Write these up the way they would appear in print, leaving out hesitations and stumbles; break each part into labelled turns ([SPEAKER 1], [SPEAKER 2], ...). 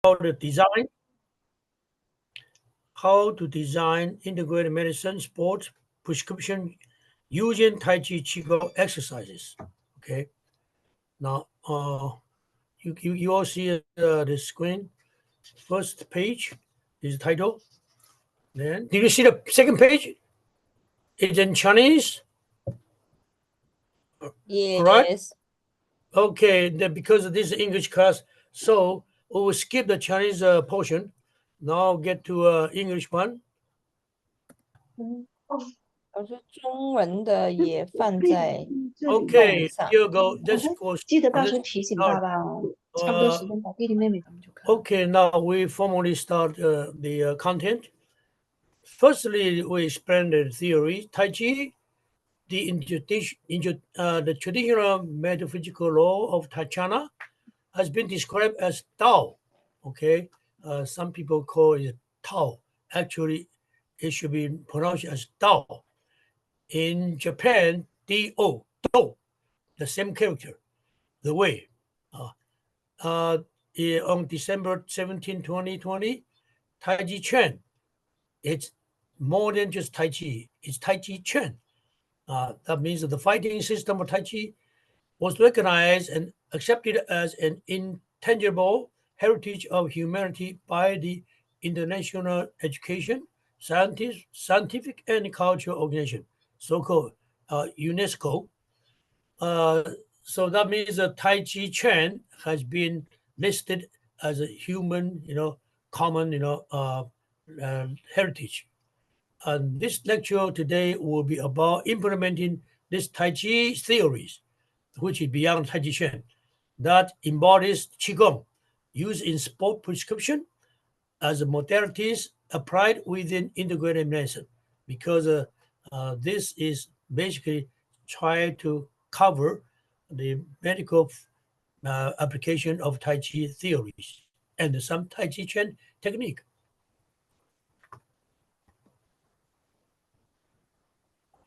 [SPEAKER 1] how to design integrated medicine, sports, prescription using Tai Chi Qigong exercises. Okay. Now, you all see the screen. First page is the title. Then, did you see the second page? It's in Chinese.
[SPEAKER 2] Yes.
[SPEAKER 1] All right. Okay. Then because of this English class, so we will skip the Chinese portion. Now get to English one.
[SPEAKER 2] 老师，中文的也放在
[SPEAKER 1] Okay, here go. Let's go.
[SPEAKER 3] 记得到时候提醒爸爸哦。差不多时间把弟弟妹妹他们就看。
[SPEAKER 1] Okay, now we formally start the content. Firstly, we explain the theory. Tai Chi, the traditional metaphysical law of Tai China, has been described as Tao. Okay, some people call it Tao. Actually, it should be pronounced as Tao. In Japan, D-O, Do, the same character, the way. On December 17, 2020, Taiji Chuan. It's more than just Tai Chi. It's Taiji Chuan. That means that the fighting system of Tai Chi was recognized and accepted as an intangible heritage of humanity by the International Education, Scientific and Cultural Organization, so-called UNESCO. So that means that Tai Chi Chuan has been listed as a human, common, heritage. And this lecture today will be about implementing this Tai Chi theories, which is beyond Tai Chi Chuan, that embodies Qigong, used in sport prescription as modalities applied within integrated medicine, because this is basically trying to cover the medical application of Tai Chi theories and some Tai Chi Chuan technique.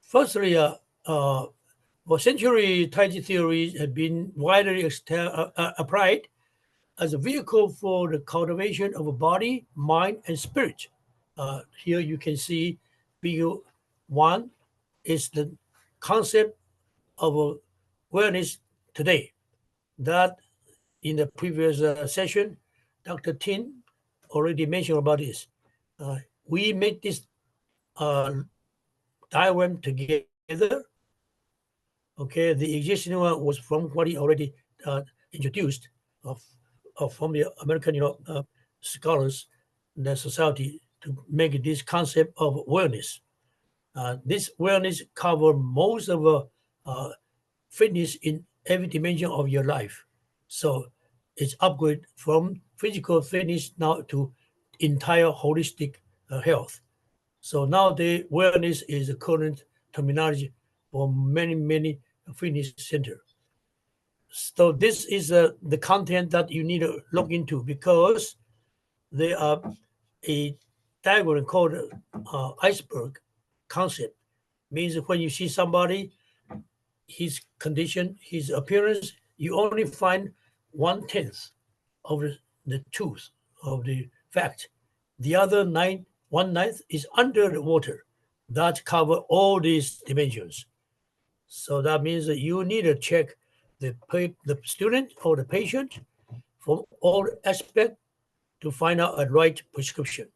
[SPEAKER 1] Firstly, for centuries, Tai Chi theories have been widely applied as a vehicle for the cultivation of a body, mind, and spirit. Here you can see figure 1 is the concept of awareness today. That in the previous session, Dr. Tin already mentioned about this. We made this diagram together. Okay, the existing one was from what he already introduced from the American, scholars, the society, to make this concept of awareness. This awareness covers most of fitness in every dimension of your life. So it's upgrade from physical fitness now to entire holistic health. So now the awareness is the current terminology for many fitness centers. So this is the content that you need to look into, because there are a diagram called iceberg concept. Means when you see somebody, his condition, his appearance, you only find 1/10 of the truth of the fact. The other 1/9 is under the water. That cover all these dimensions. So that means that you need to check the student or the patient from all aspects to find out a right prescription.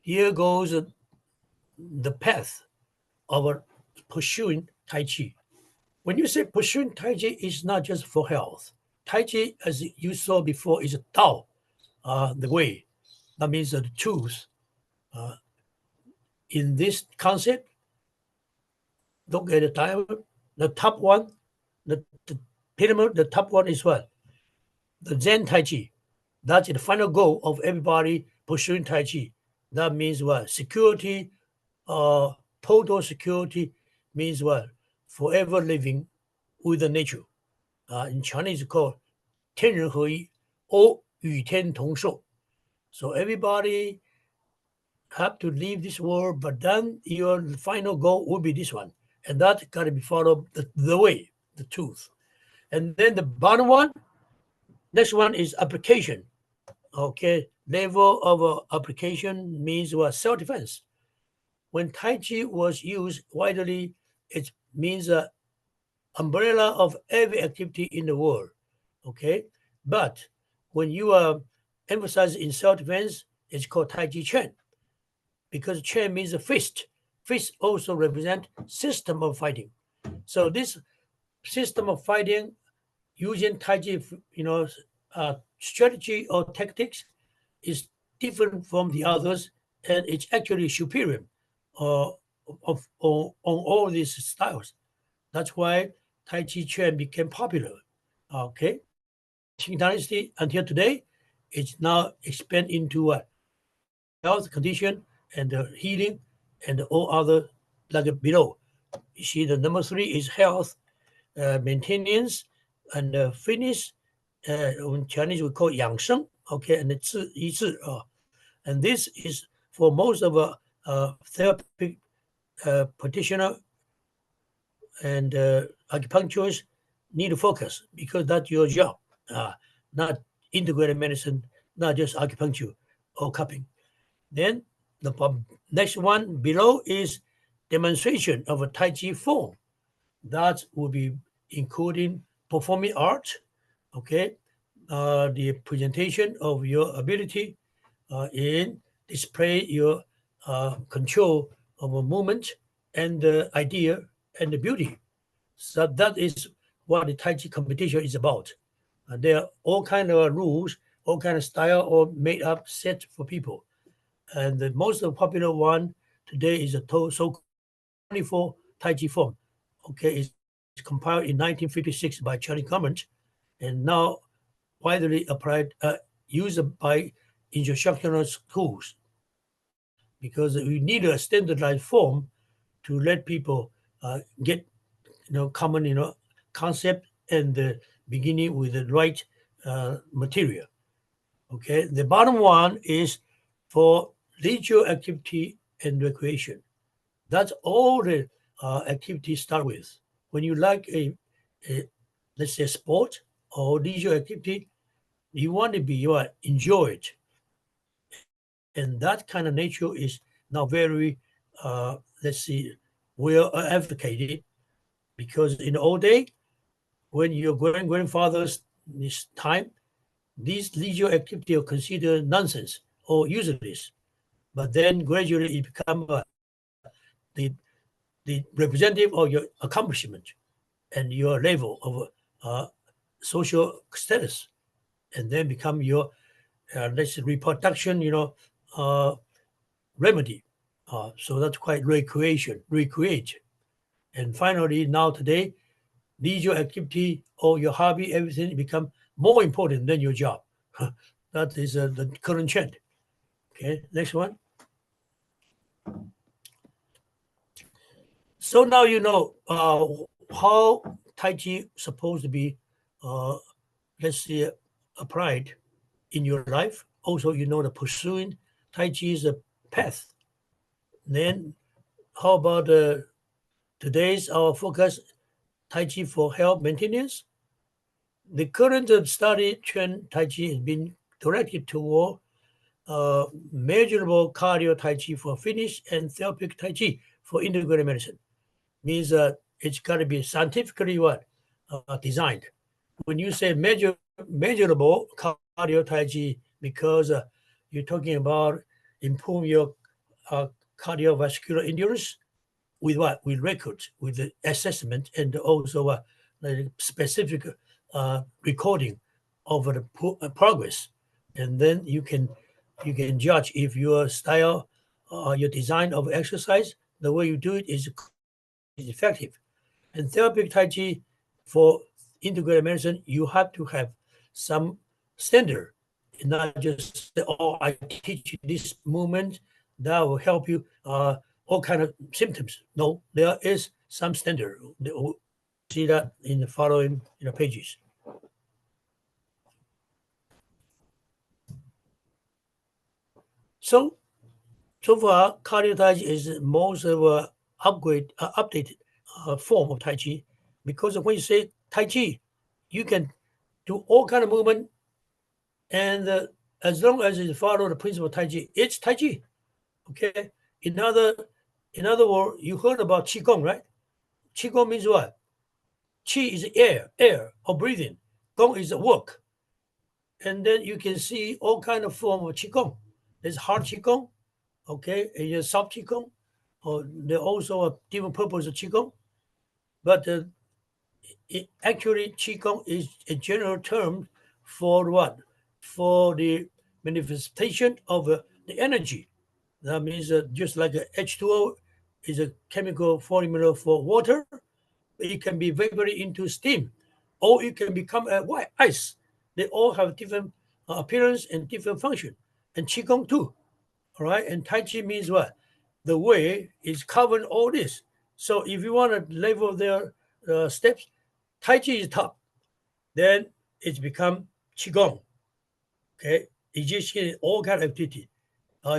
[SPEAKER 1] Here goes the path of pursuing Tai Chi. When you say pursuing Tai Chi, it's not just for health. Tai Chi, as you saw before, is a Tao, the way. That means the truth. In this concept, look at the diagram. The top one, the pyramid, the top one is what? The Zen Tai Chi. That's the final goal of everybody pursuing Tai Chi. That means what? Security, total security means what? Forever living with the nature. In Chinese, it's called 天人合一, or 与天同寿. So everybody have to leave this world, but then your final goal will be this one. And that got to be followed the way, the truth. And then the bottom one, next one is application. Okay, level of application means what? Self-defense. When Tai Chi was used widely, it means an umbrella of every activity in the world. Okay, but when you are emphasized in self-defense, it's called Tai Chi Chuan, because Chuan means a fist. Fist also represent system of fighting. So this system of fighting using Tai Chi, strategy or tactics is different from the others, and it's actually superior on all these styles. That's why Tai Chi Chuan became popular. Okay, Qing Dynasty until today, it's now expanded into health condition and healing and all other like below. You see, the number 3 is health, maintenance, and fitness. In Chinese we call 养生. Okay, and it's 医治. And this is for most of therapeutic practitioner and acupuncturists need to focus, because that's your job, not integrated medicine, not just acupuncture or cupping. Then the next one below is demonstration of a Tai Chi form. That will be including performing art, okay, the presentation of your ability in display your control of a movement and the idea and the beauty. So that is what the Tai Chi competition is about. There are all kind of rules, all kind of style, or made up set for people. And the most popular one today is a so-called 24 Tai Chi form. Okay, it's compiled in 1956 by Chinese government, and now widely applied, used by instructional schools, because we need a standardized form to let people get common concept and beginning with the right material. Okay, the bottom one is for leisure activity and recreation. That's all the activities start with. When you like a let's say sport or leisure activity, you want to be enjoy it, and that kind of nature is now very let's see well advocated, because in the old day, when your grandfather's this time, these leisure activity are considered nonsense or useless. But then gradually it become the representative of your accomplishment and your level of social status, and then become your let's say reproduction, remedy. So that's quite recreate. And finally, now today, leisure activity or your hobby, everything become more important than your job. That is the current trend. Okay, next one. So now you know how Tai Chi supposed to be, let's say, applied in your life. Also, you know the pursuing Tai Chi is a path. Then how about today's our focus, Tai Chi for health maintenance? The current study trend Tai Chi has been directed toward measurable cardio Tai Chi for fitness and therapeutic Tai Chi for integrated medicine. Means it's got to be scientifically designed. When you say measurable cardio Tai Chi, because you're talking about improve your cardiovascular endurance with what? With records, with the assessment, and also the specific recording of the progress, and then you can judge if your style, your design of exercise, the way you do it is effective. And therapeutic Tai Chi for integrated medicine, you have to have some standard, not just say, oh, I teach you this movement that will help you all kind of symptoms. No, there is some standard. We'll see that in the following pages. So so far, cardio Tai Chi is most of a updated form of Tai Chi, because when you say Tai Chi, you can do all kind of movement, and as long as you follow the principle of Tai Chi, it's Tai Chi. Okay. In other words, you heard about Qigong, right? Qigong means what? Qi is air or breathing. Gong is work. And then you can see all kind of form of Qigong. There's hard Qigong, okay, and there's soft Qigong, or there also a different purpose of Qigong. But actually, Qigong is a general term for what? For the manifestation of the energy. That means just like H2O is a chemical formula for water, it can be evaporated into steam, or it can become a white ice. They all have different appearance and different function. And Qigong too, all right? And Tai Chi means what? The way is covering all this. So if you want to level their steps, Tai Chi is top. Then it's become Qigong, okay? Egyptian, all kind of activity.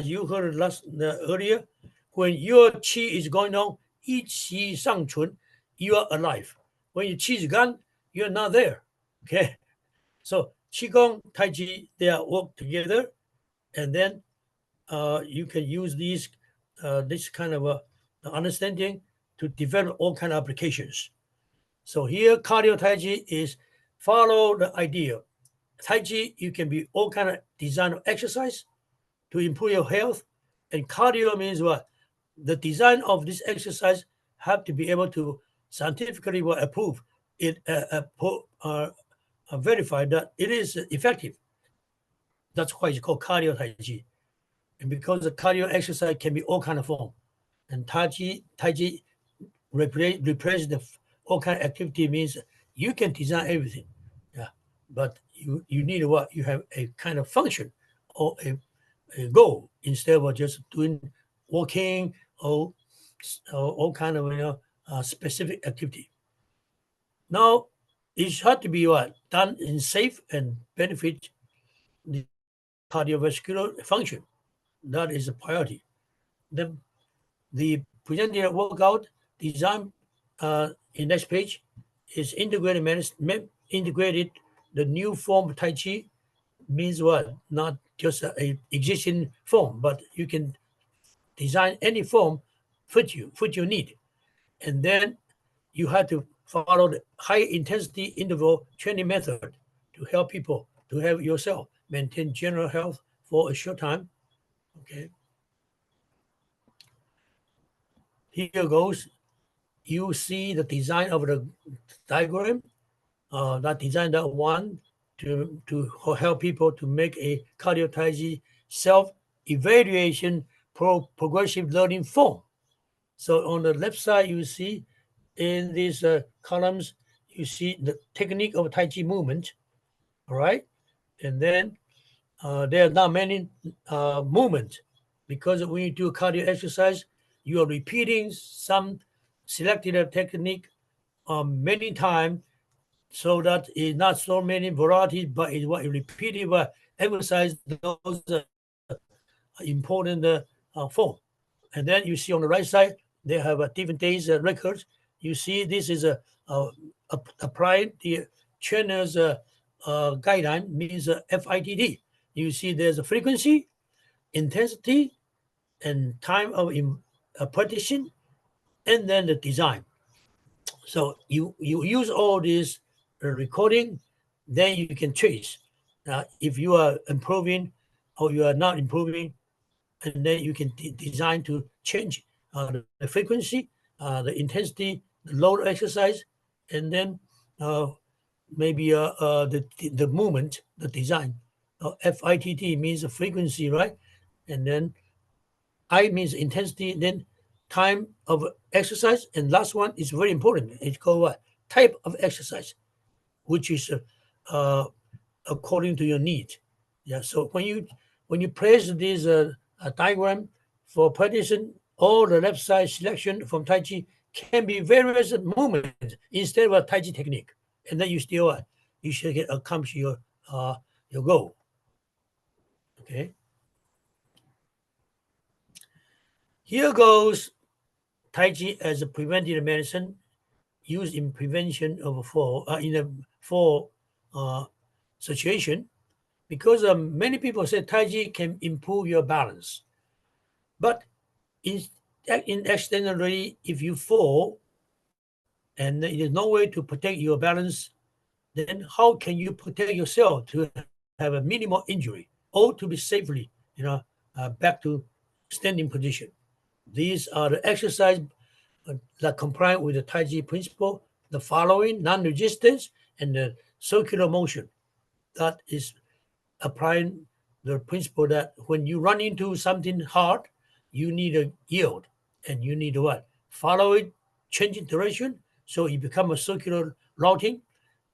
[SPEAKER 1] You heard earlier, when your qi is going on, 一气尚存, you are alive. When your qi is gone, you're not there. Okay, so qigong, tai chi, they are work together, and then you can use these this kind of understanding to develop all kind of applications. So here, cardio tai chi is follow the idea. Tai chi, you can be all kind of design of exercise to improve your health. And cardio means what? The design of this exercise have to be able to scientifically approve it, verify that it is effective. That's why it's called cardio Tai Chi. And because the cardio exercise can be all kind of form, and Tai Chi represents all kind of activity, means you can design everything. Yeah, but you need what? You have a kind of function or a goal instead of just doing walking or all kind of specific activity. Now it had to be what? Done in safe and benefit the cardiovascular function. That is a priority. Then the presented workout design in next page is integrated the new form of Tai Chi. Means what? Not just a existing form, but you can design any form fit your need. And then you have to follow the high intensity interval training method to help people, to have yourself maintain general health for a short time. Okay. Here goes. You see the design of the diagram. That design that one to help people to make a cardio Tai Chi self-evaluation progressive learning form. So on the left side, you see in these columns, you see the technique of Tai Chi movement, all right? And then there are not many movements, because when you do cardio exercise, you are repeating some selected technique many times, so that is not so many varieties, but it's what you repeatedly emphasize those important form. And then you see on the right side, they have a different days records. You see this is applied the trainer's guideline, means FITD. You see there's a frequency, intensity, and time of partition, and then the design. So you use all this recording, then you can trace if you are improving or you are not improving, and then you can design to change the frequency, the intensity, the load exercise, and then maybe the movement, the design. FITT means the frequency, right? And then I means intensity, then time of exercise, and last one is very important. It's called what? Type of exercise, which is according to your need. Yeah. So when you place this diagram for partition, all the left side selection from Tai Chi can be various movements instead of a Tai Chi technique, and then you still you should accomplish your goal. Okay. Here goes Taiji as a preventive medicine used in prevention of a fall in a fall situation, because many people say Taiji can improve your balance, but in accidentally, if you fall and there is no way to protect your balance, then how can you protect yourself to have a minimal injury or to be safely, back to standing position? These are the exercise that comply with the Taiji principle, the following: non-resistance and the circular motion. That is applying the principle that when you run into something hard, you need a yield and you need to what? Follow it, changing direction, so you become a circular routing.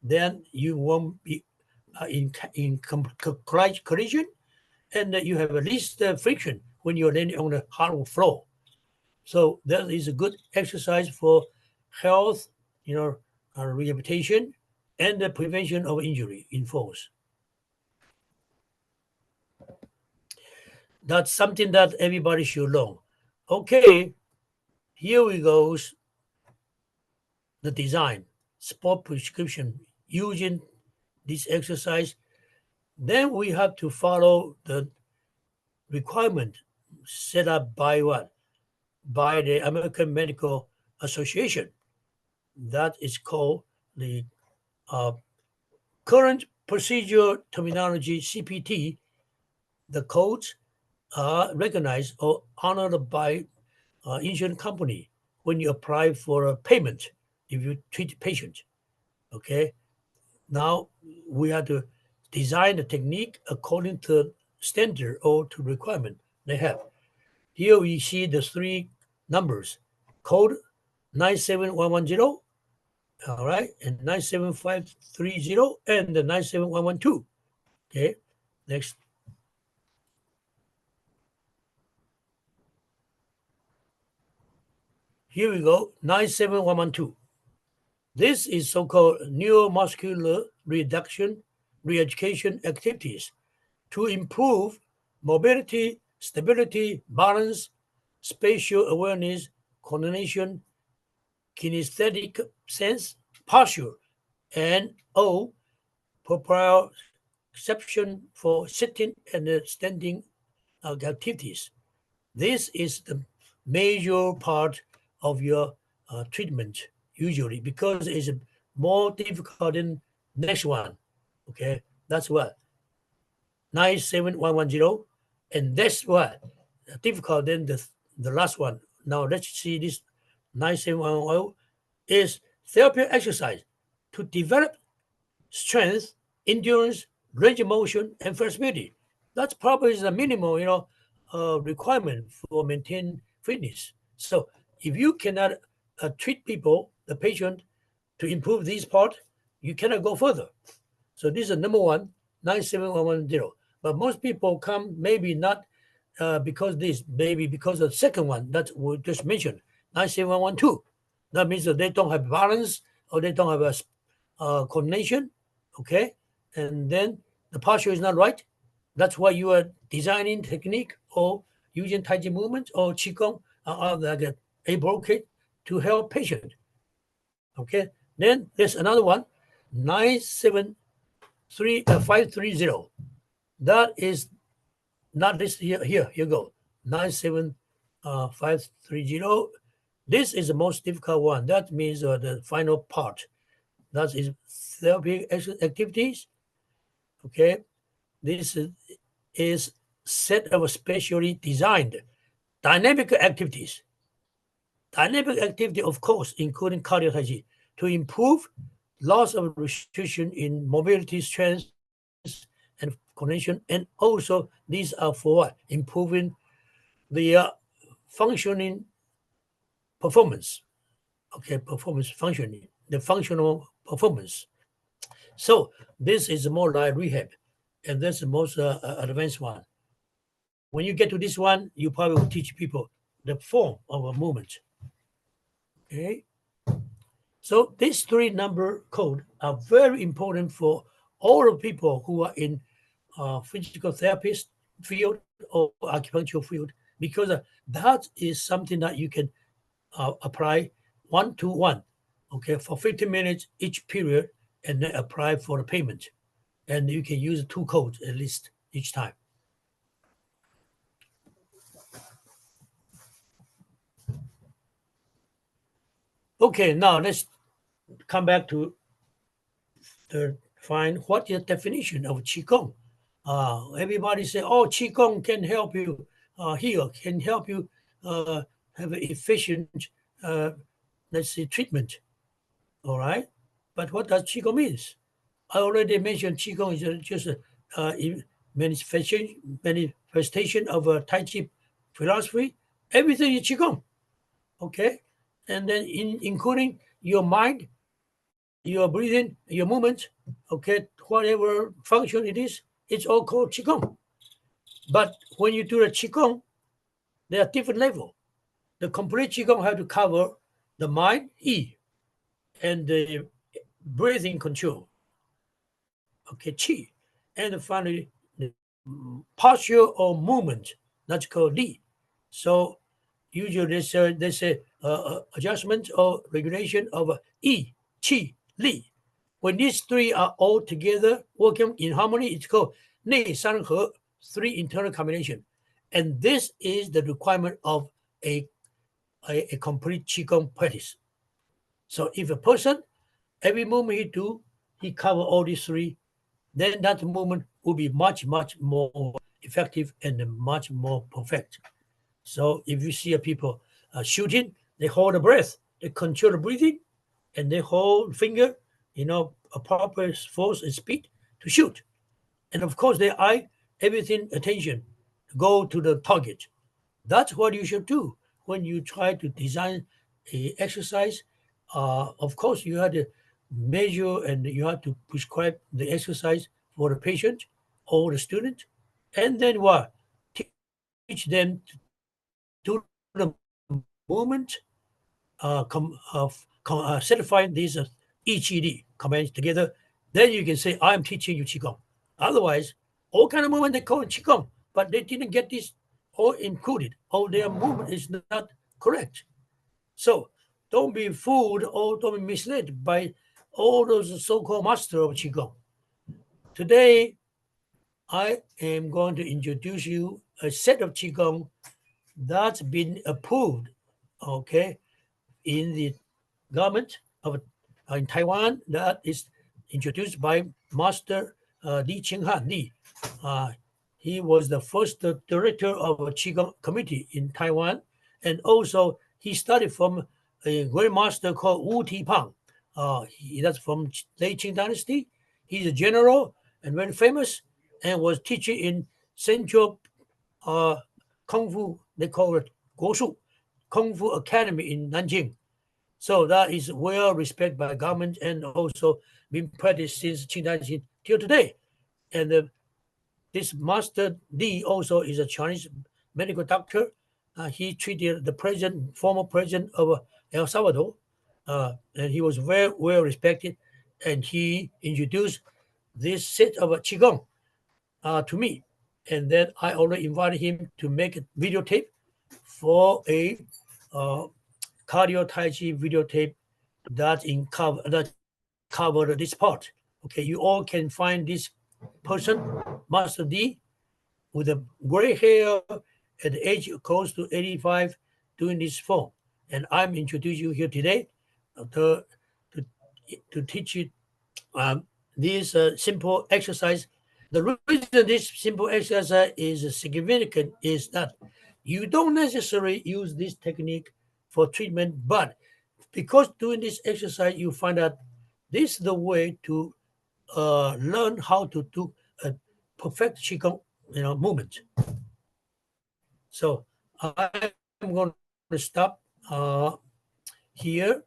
[SPEAKER 1] Then you won't be in collision, and you have at least friction when you're landing on a hard floor. So that is a good exercise for health, rehabilitation, and the prevention of injury in falls. That's something that everybody should know. Okay, here we goes. The design, sport prescription using this exercise. Then we have to follow the requirement set up by what? By the American Medical Association. That is called the current procedure terminology, CPT. The codes are recognized or honored by insurance company when you apply for a payment if you treat patient. Okay, now we have to design the technique according to standard or to requirement they have. Here we see the three numbers: code 97110, all right, and 97530, and the 97112. Okay, next. Here we go, 97112. This is so-called neuromuscular re-education activities to improve mobility, stability, balance, spatial awareness, coordination, kinesthetic sense, posture, and proprioception for sitting and standing activities. This is the major part of your treatment usually, because it's more difficult than next one. Okay, that's what 97110, and that's what difficult than the last one. Now let's see this 97110 is therapy exercise to develop strength, endurance, range of motion, and flexibility. That's probably the minimal, requirement for maintain fitness. So if you cannot treat people, the patient, to improve this part, you cannot go further. So this is number one, 97110. But most people come maybe not because this, maybe because of the second one that we just mentioned, 97112. That means that they don't have balance or they don't have a coordination, okay? And then the posture is not right. That's why you are designing technique or using Taiji movement or Qigong like a brokerage to help patient. Okay, then there's another one, 530. That is not this here. Here you go, 97530. This is the most difficult one. That means the final part. That is therapy activities. Okay, this is set of specially designed dynamic activities. Dynamic activity, of course, including cardio Taiji, to improve loss of restriction in mobility, strength, and coordination. And also, these are for what? Improving the functioning performance. Okay, performance functioning, the functional performance. So this is more like rehab, and that's the most advanced one. When you get to this one, you probably will teach people the form of a movement. Okay. So these three number code are very important for all the people who are in physical therapist field or acupuncture field, because That is something that you can apply 1-to-1, okay, for 15 minutes each period, and then apply for the payment. And you can use 2 codes at least each time. Okay, now let's come back to find what is the definition of Qigong. Everybody say, oh, Qigong can help you heal, can help you have an efficient, let's say, treatment. All right, but what does Qigong means? I already mentioned Qigong is just a manifestation of a Taiji philosophy. Everything is Qigong, okay? And then including your mind, your breathing, your movement, okay? Whatever function it is, it's all called Qigong. But when you do the Qigong, there are different levels. The complete Qigong have to cover the mind, Yi, and the breathing control, okay, Qi. And finally, the posture or movement, that's called Li. So usually they say adjustment or regulation of Yi, Qi, Li. When these 3 are all together working in harmony, it's called Nei San He, 3 internal combination. And this is the requirement of a complete Qigong practice. So if a person, every movement he do, he cover all these 3, then that movement will be much, much more effective and much more perfect. So if you see people shooting, they hold the breath, they control the breathing, and they hold finger, a proper force and speed to shoot. And of course, they eye everything attention, go to the target. That's what you should do when you try to design a exercise. Of course, you have to measure and you have to prescribe the exercise for the patient or the student, and then what? Teach them to do the movement, certifying these EGD commands together. Then you can say, I'm teaching you Qigong. Otherwise, all kind of movement they call it Qigong, but they didn't get this all included, or their movement is not correct. So don't be fooled or don't be misled by all those so-called master of Qigong. Today, I am going to introduce you a set of Qigong that's been approved, okay, in the government of in Taiwan, that is introduced by Master Li Qinghan Li. He was the first director of a Qigong committee in Taiwan, and also he studied from a great master called Wu Tipang. That's from late Qing dynasty. He's a general and very famous, and was teaching in Central Kung Fu, they call it Guoshu, Kung Fu Academy in Nanjing. So that is well respected by government and also been practiced since Qing dynasty till today. And this Master Li also is a Chinese medical doctor. He treated the former president of El Salvador, and he was very well respected. And he introduced this set of Qigong to me. And then I already invited him to make a videotape for a cardio Taiji videotape that covered this part. Okay, you all can find this person, Master D, with a gray hair at the age close to 85, doing this form. And I'm introducing you here today to teach you this simple exercise. The reason this simple exercise is significant is that you don't necessarily use this technique for treatment, but because doing this exercise, you find out this is the way to learn how to do a perfect Qigong movement. So I'm going to stop here,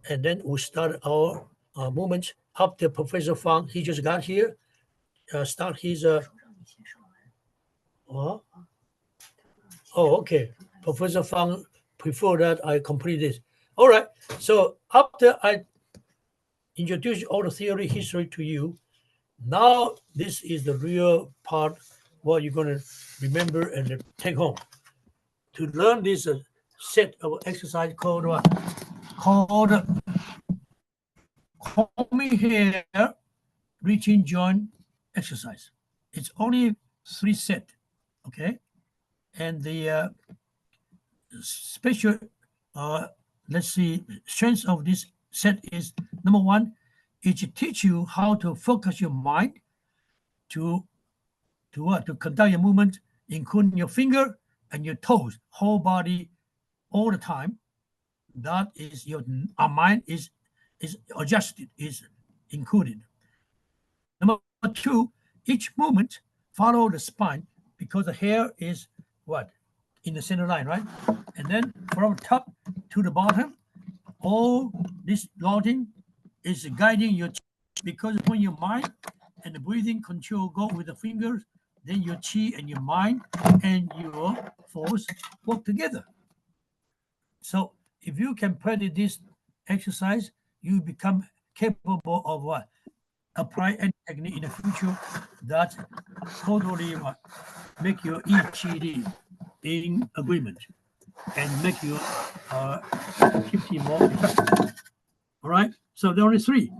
[SPEAKER 1] and then we'll start our movement. After Professor Fang, he just got here, start his. Oh, okay. Professor Fang prefer that I complete this. All right. So after I introduce all the theory history to you, now this is the real part what you're going to remember and take home. to learn this set of exercise called what? Called combing hair, reaching joint exercise. It's only 3 sets, okay? And the special, let's see, strength of this set is, number one, it teach you how to focus your mind to what? To conduct your movement, including your finger and your toes, whole body, all the time. That is our mind is adjusted, is included. Number two, each movement follow the spine because the hair is what? In the center line, right? And then from top to the bottom, all this routing is guiding your chi, because when your mind and the breathing control go with the fingers, then your chi and your mind and your force work together. So if you can practice this exercise, you become capable of what? Apply any technique in the future that totally make your EGD in agreement and make your activity more effective. All right, so there are only 3.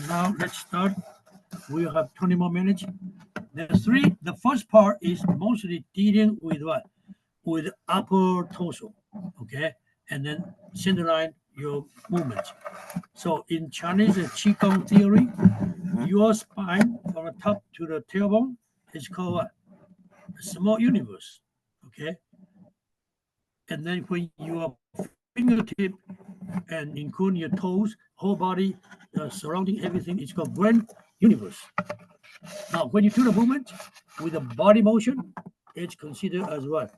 [SPEAKER 1] Now let's start. We have 20 more minutes. There's 3. The first part is mostly dealing with what? With upper torso, okay? And then center line, your movement. So in Chinese Qigong theory, your spine from the top to the tailbone is called what? A small universe, okay? And then when your fingertip and including your toes, whole body, surrounding everything, it's called grand universe. Now, when you do the movement with a body motion, it's considered as what?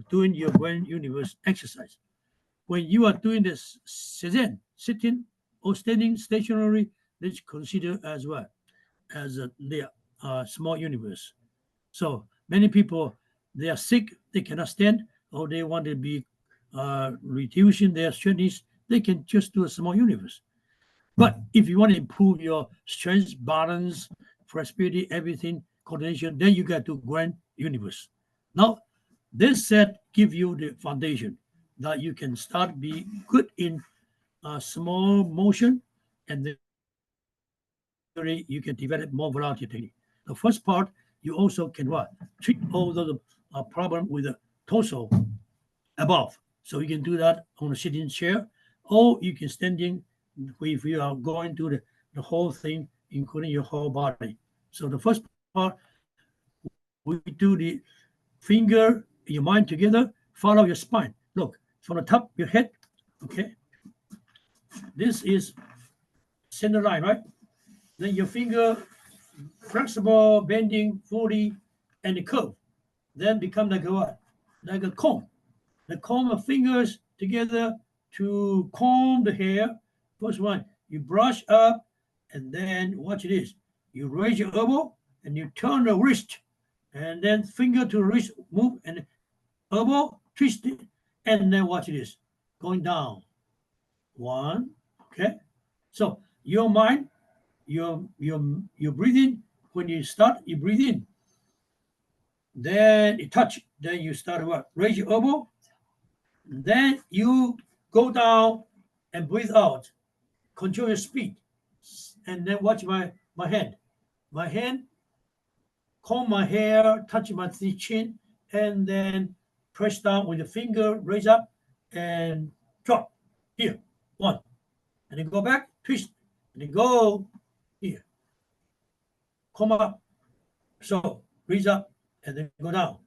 [SPEAKER 1] Doing your grand universe exercise. When you are doing this sitting or standing stationary, it's considered as what? As the small universe. So many people, they are sick, they cannot stand, or they want to be reducing their strength, they can just do a small universe. But if you want to improve your strength, balance, flexibility, everything, coordination, then you got to grand universe. Now, this set give you the foundation that you can start be good in small motion, and then you can develop more variety technique. The first part, you also can what? Treat all the problem with the torso above. So you can do that on a sitting chair, or you can standing if you are going to the whole thing, including your whole body. So the first part, we do the finger, your mind together, follow your spine. Look, from the top of your head, okay? This is center line, right? Then your finger flexible, bending fully, and the curve. Then become like a what? Like a comb. The comb of fingers together to comb the hair. First one, you brush up, and then watch this. You raise your elbow, and you turn the wrist, and then finger to wrist move, and elbow twist it, and then watch this. Going down. 1, okay? So your mind, your breathing, when you start, you breathe in. Then you touch. Then you start what? Raise your elbow. Then you go down and breathe out. Control your speed. And then watch my hand. My hand, comb my hair, touch my chin, and then press down with the finger, raise up, and drop. Here. 1. And then go back, twist, and then go here. Come up. So raise up and then go down.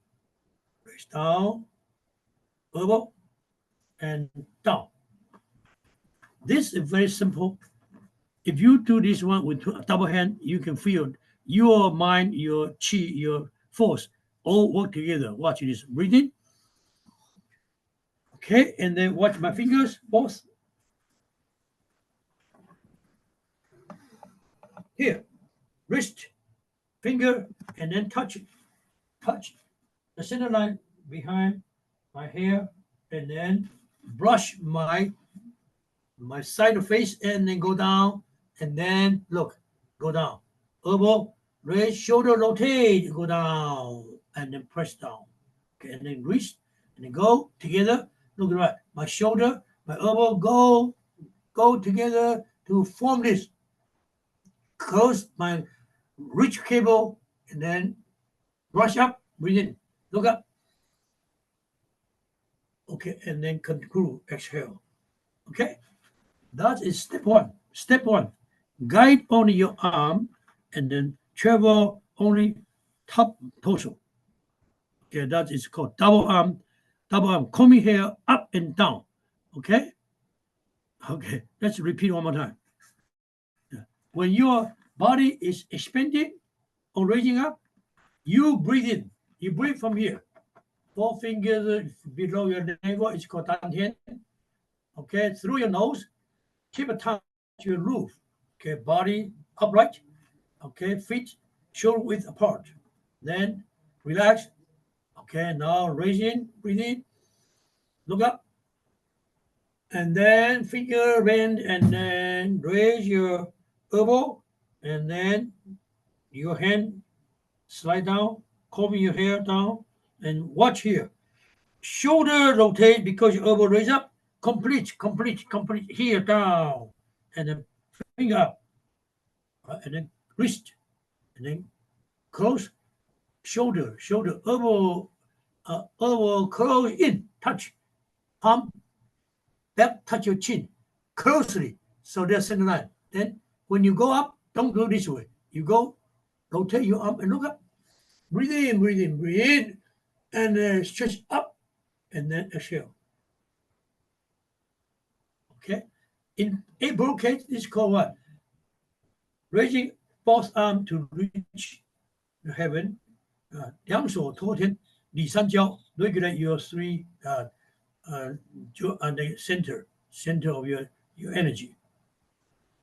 [SPEAKER 1] Raise down, elbow, and down. This is very simple. If you do this one with a double hand, you can feel your mind, your chi, your force all work together. Watch this. Breathing. Okay, and then watch my fingers, both. Here, wrist, finger, and then touch it. Touch the center line behind my hair, and then brush my side of face, and then go down, and then look, go down. Elbow, raise, shoulder, rotate, go down, and then press down. Okay, and then wrist, and then go together. Look at that. My shoulder, my elbow go together to form this. Close my reach cable, and then brush up, breathe in, look up. Okay, and then conclude, exhale. Okay, that is step one. Step one, guide only your arm, and then travel only top torso. Okay, that is called double arm, combing hair up and down. Okay, let's repeat one more time. When your body is expanding or raising up, you breathe in. You breathe from here. 4 fingers below your navel is called dantian. Okay, through your nose, keep a touch your roof. Okay, body upright. Okay, feet shoulder width apart. Then relax. Okay, now raise in, breathe in, look up. And then finger bend, and then raise your elbow, and then your hand slide down, combing your hair down, and watch here. Shoulder rotate because your elbow raise up. Complete. Here down, and then finger up, and then wrist, and then close. Shoulder, elbow, close in, touch, palm, back, touch your chin closely. So there's center line. Then when you go up, don't go this way. You go, rotate your arm and look up. Breathe in, and stretch up, and then exhale. Okay. In April case, this is called what? Raising both arms to reach the heaven. 两手托天，里三焦 regulate your three and the center of your energy.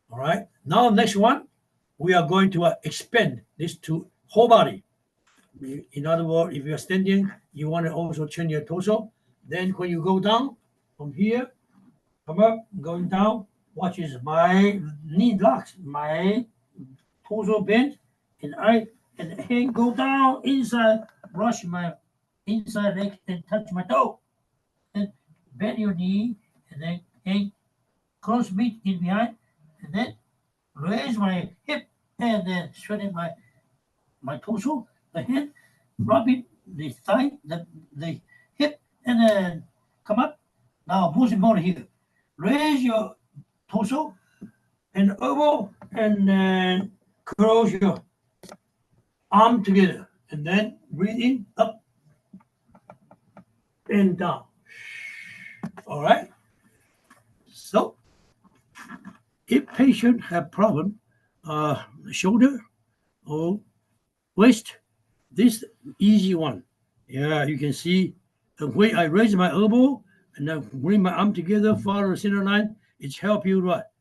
[SPEAKER 1] All right. Now next one, we are going to expand this to whole body. In other words, if you are standing, you want to also change your torso. Then when you go down from here, come up, going down. Watch this. My knee locks, my torso bent, and hand go down inside, brush my inside leg and touch my toe. Then bend your knee, and then hand close meet in behind, and then raise my hip, and then straighten my torso, the hand, rubbing the thigh, the hip, and then come up. Now most important here, raise your torso and elbow, and then close your arm together, and then breathe in, up and down. All right. So if patient have problem, shoulder or waist, this easy one. Yeah, you can see the way I raise my elbow and then bring my arm together, follow the center line. It's help you what?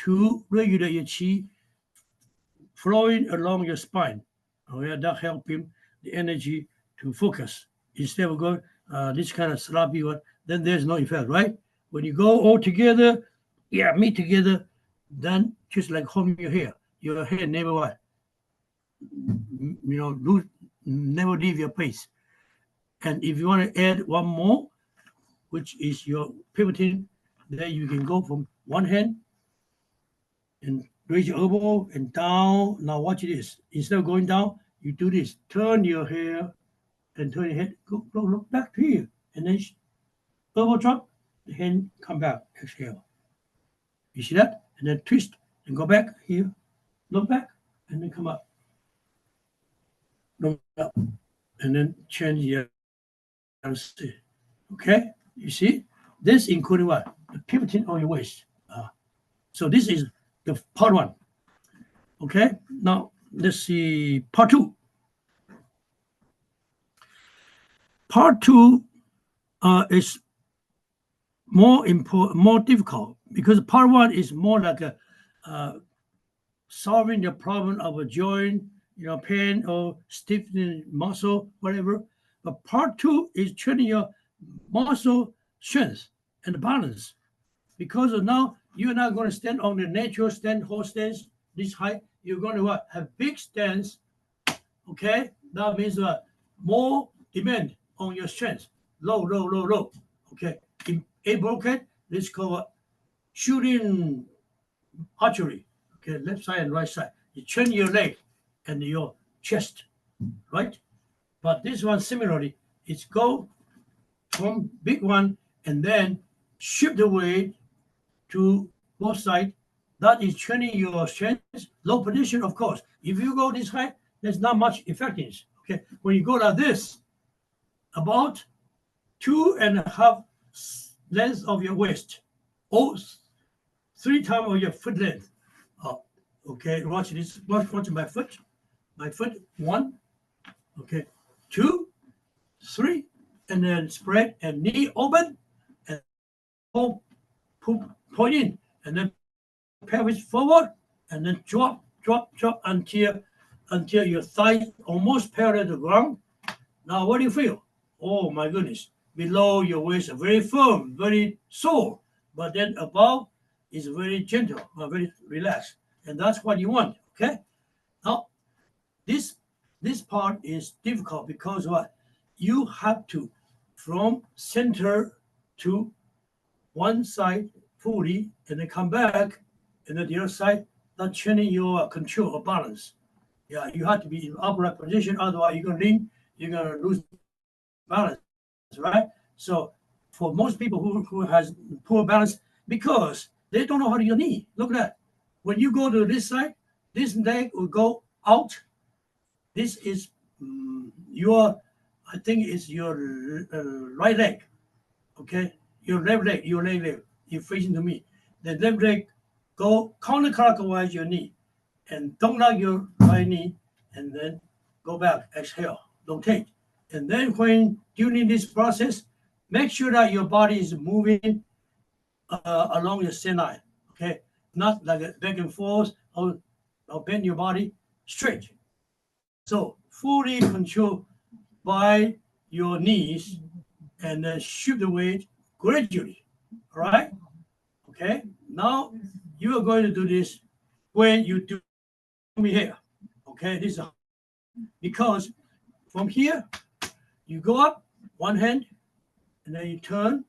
[SPEAKER 1] To regulate your chi flowing along your spine. Okay, that help him the energy to focus. Instead of going this kind of sloppy one, then there's no effect, right? When you go all together, meet together, then just like holding your hair never what? Never leave your place. And if you want to add one more, which is your pivoting, then you can go from one hand and raise your elbow and down. Now watch this. Instead of going down, you do this. Turn your hair and turn your head. Go look back to here. And then elbow drop, the hand come back. Exhale. You see that? And then twist and go back here. Look back and then come up. Look up. And then change your okay? You see? This including what? The pivoting on your waist. So this is the part one. Okay? Now let's see part two. Part two is more important, more difficult, because part one is more like solving the problem of a joint, pain or stiffening muscle, whatever. But part two is training your muscle strength and balance, because now you're not going to stand on the natural stand, horse stance, this height. You're going to what? Have big stance. Okay, that means more demand on your strength. low, low, low, low. Okay. In a bracket, let's call it shooting archery. Okay, left side and right side. You turn your leg and your chest, right? But this one similarly, it's go from big one and then shift the weight to both sides. That is training your strength. Low position, of course. If you go this high, there's not much effectiveness. Okay, when you go like this, about 2.5 length of your waist, or 3 times of your foot length. Oh, okay, watch this. Watch my foot. My foot, 1, okay, 2, 3, and then spread and knee open and point in, and then pelvis forward, and then drop until your thigh almost parallel to the ground. Now, what do you feel? Oh my goodness! Below your waist, very firm, very sore, but then above is very gentle, very relaxed, and that's what you want. Okay. Now, this part is difficult because what? You have to from center to one side fully and then come back and then the other side, not training your control or balance. Yeah, you have to be in upright position, otherwise you're gonna lose balance, right? So for most people who has poor balance, because they don't know how to use your knee. Look at that. When you go to this side, this leg will go out. This is your, I think it's your right leg, okay? Your left leg, you're facing to me. The left leg go counterclockwise your knee, and don't lock your right knee, and then go back, exhale, rotate. And then when during this process, make sure that your body is moving along the same line, okay? Not like a back and forth or bend your body straight. So fully controlled by your knees and then shift the weight gradually, all right? Okay, now you are going to do this when you do me here, okay? This is because from here, you go up one hand, and then you turn,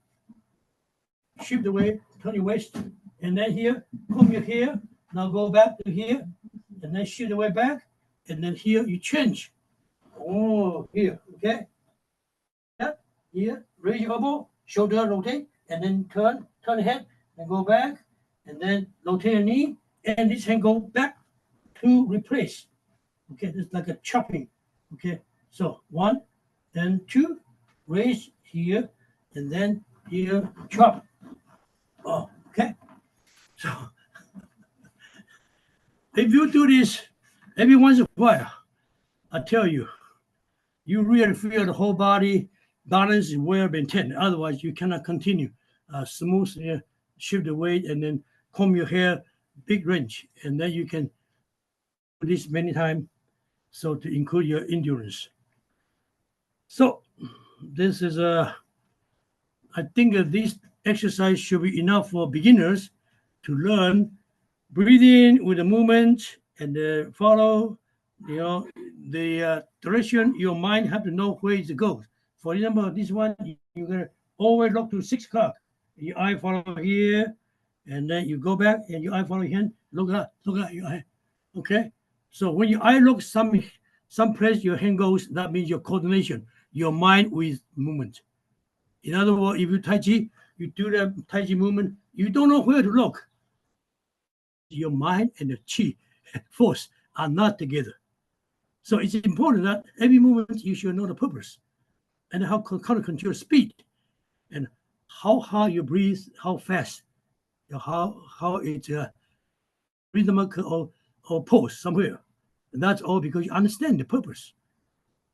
[SPEAKER 1] shift the weight, turn your waist, and then here, come your here, now go back to here, and then shift the weight back, and then here you change. Oh, here, okay? Yeah, here, raise your elbow, shoulder rotate, and then turn the head, and go back, and then rotate your knee, and this hand go back to replace. Okay, it's like a chopping. Okay, so 1, then 2, raise here, and then here, chop. Oh, okay. So if you do this every once in a while, I tell you, you really feel the whole body balance is well maintained. Otherwise, you cannot continue smooth, shift the weight, and then comb your hair, big range, and then you can do this many times. So to include your endurance. So this is I think this exercise should be enough for beginners to learn breathing with the movement and follow, the direction. Your mind have to know where it goes. For example, this one, you're gonna always look to 6 o'clock. Your eye follow here, and then you go back, and your eye follow here. Look at your eye. Okay. So when your eye looks some place your hand goes, that means your coordination, your mind with movement. In other words, if you Tai Chi, you do the Tai Chi movement, you don't know where to look. Your mind and the Chi force are not together. So it's important that every movement you should know the purpose and how to control speed and how hard you breathe, how fast, how it's rhythmical or pause somewhere. And that's all because you understand the purpose.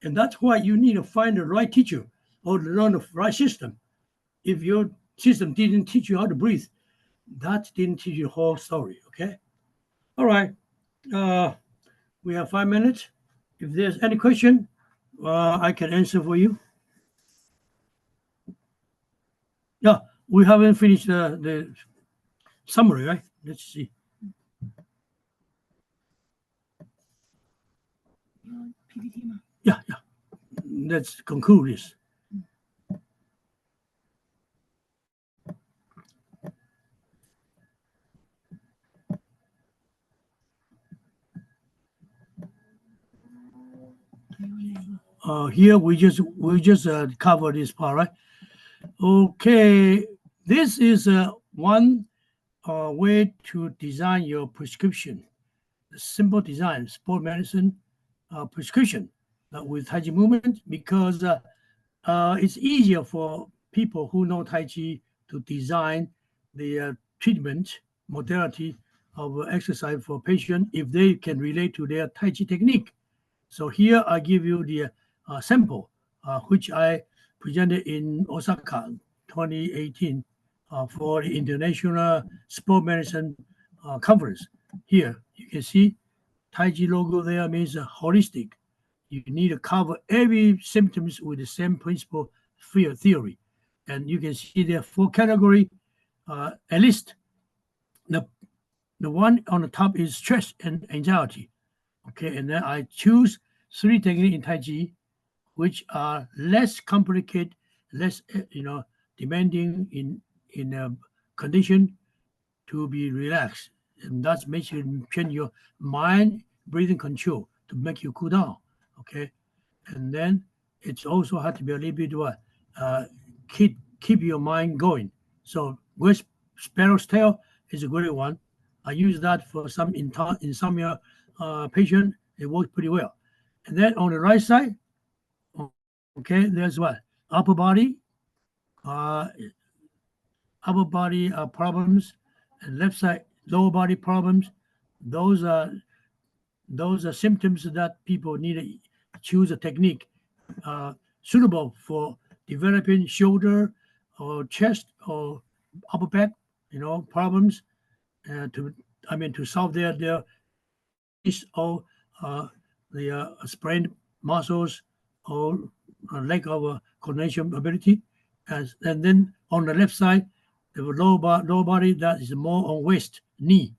[SPEAKER 1] And that's why you need to find the right teacher or learn the right system. If your system didn't teach you how to breathe, that didn't teach you the whole story, okay? All right. We have 5 minutes. If there's any question, I can answer for you. Yeah, we haven't finished the summary, right? Let's see.
[SPEAKER 3] PPT 吗？
[SPEAKER 1] Yeah. Let's conclude this. here we just cover this part, right? Okay, this is one way to design your prescription. The simple design, sport medicine prescription with Tai Chi movement, because it's easier for people who know Tai Chi to design the treatment modality of exercise for patient if they can relate to their Tai Chi technique. So here I give you the sample, which I presented in Osaka 2018 for the International Sport Medicine Conference. Here you can see Tai Chi logo there means holistic. You need to cover every symptoms with the same principle theory. And you can see there 4 category, at least the one on the top is stress and anxiety. Okay, and then I choose 3 techniques in Tai Chi, which are less complicated, less demanding in a condition to be relaxed, and that makes you change your mind, breathing control to make you cool down. Okay, and then it's also had to be a little bit what keep your mind going. So with sparrow's tail is a great one. I use that for some insomnia patient. It works pretty well. And then on the right side, okay, there's what upper body problems, and left side lower body problems. Those are symptoms that people need to choose a technique suitable for developing shoulder or chest or upper back, problems to solve their or the sprained muscles or lack of coordination ability. And then on the left side, the lower body that is more on waist, knee.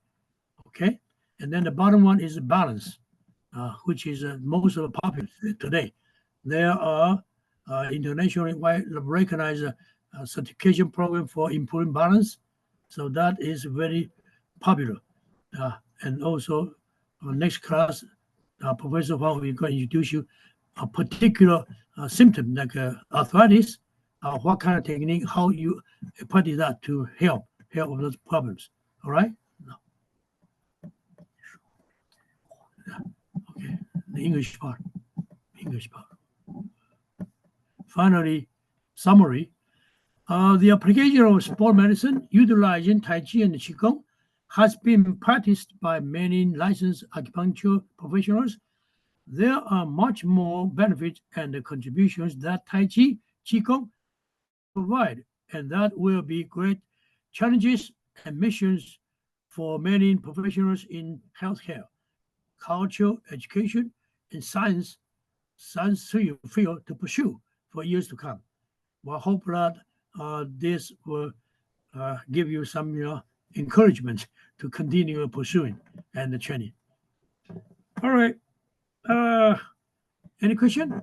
[SPEAKER 1] Okay, and then the bottom one is balance, which is most popular today. There are internationally recognized certification program for improving balance, so that is very popular. And also, next class, Professor Huang will going to introduce you a particular symptom like arthritis, what kind of technique, how you practice that to help with those problems. All right. Okay, the English part. Finally, summary. The application of sport medicine utilizing Tai Chi and Qigong has been practiced by many licensed acupuncture professionals. There are much more benefits and contributions that Tai Chi, Qigong provide, and that will be great challenges and missions for many professionals in healthcare, culture, education, and science field to pursue for years to come. Well, I hope that this will give you some encouragement to continue pursuing and the training. All right. Any question?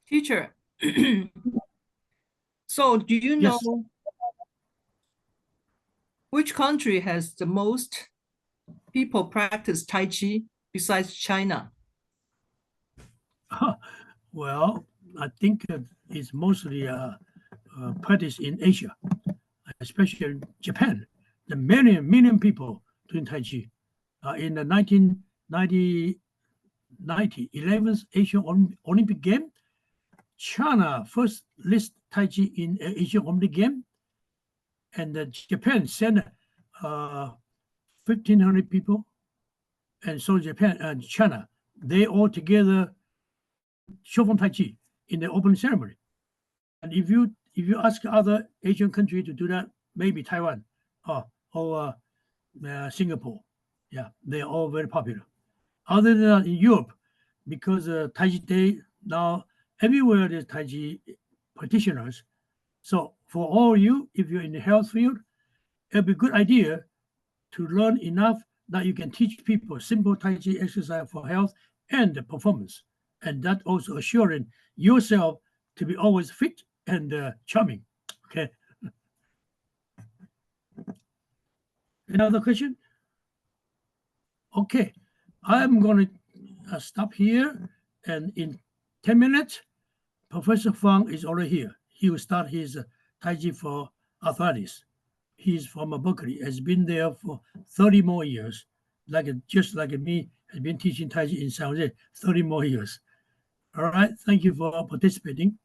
[SPEAKER 4] Teacher, so do you know which country has the most people practice Tai Chi besides China?
[SPEAKER 1] Well, I think it's mostly practiced in Asia, especially Japan. The million people doing Tai Chi. In the 1990 11th Asian Olympic Game, China first list Tai Chi in Asian Olympic Game, and Japan sent 1,500 people, and so Japan and China, they all together show from Tai Chi in the opening ceremony. And if you ask other Asian countries to do that, maybe Taiwan or Singapore, yeah, they're all very popular. Other than that, in Europe, because Tai Chi Day now everywhere there's Tai Chi practitioners. So for all you, if you're in the health field, it'll be a good idea to learn enough that you can teach people simple Tai Chi exercise for health and the performance. And that also assuring yourself to be always fit and charming. Okay. Any other question? Okay, I'm going to stop here, and in 10 minutes, Professor Fang is already here. He will start his Taiji for arthritis. He's from Berkeley, has been there for 30 more years, just like me, has been teaching Taiji in San Jose 30 more years. All right, thank you for participating.